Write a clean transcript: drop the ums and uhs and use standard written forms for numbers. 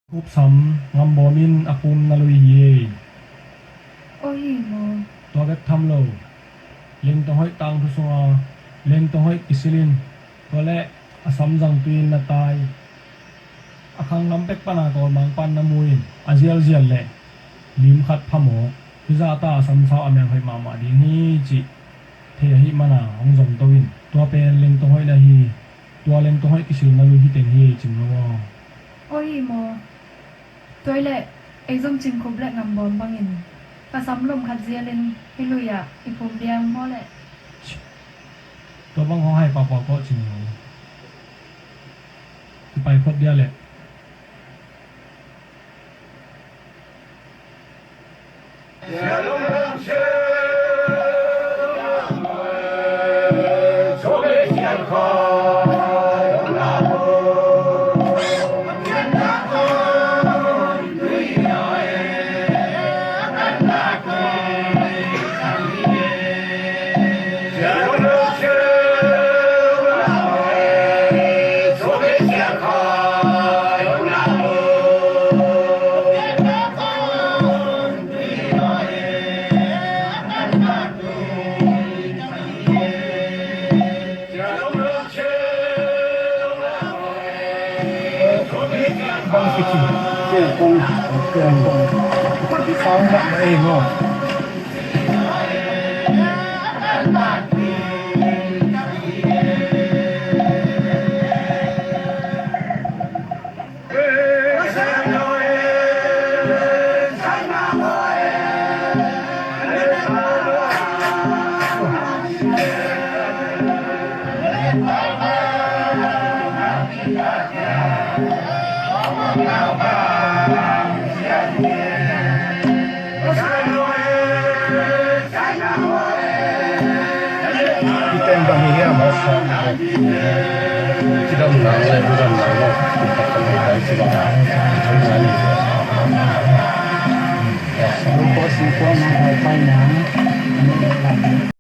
Upsam ngambomin apum naluiye Ôi mo, to bet thamlo leng to hoi tang thu sunga leng to hoi kisilin to le asam jang tuin na tai akhang nam pek pana ko mang pan na muin azial zial le lim khat phamo hiza ta asam sa amyang hoi mama di ni chi the hi mana hong jom toin to pen leng to hoi na hi to leng to hoi kisil na lu hi teng hi chim no ôi mo, tôi lệ, ấy dòng trình khúc lệ ngắm bom băng in, và sắm lồng khát dìa lên, hi lùi à, hi phùm điang mo lệ, to bang ho hai pa pa ko chim no ki pai phot dia le bang kichi ke kong ke kong di sang mak mai mo kita bang ini ama sa kita menang le bukan menang kita menang sebab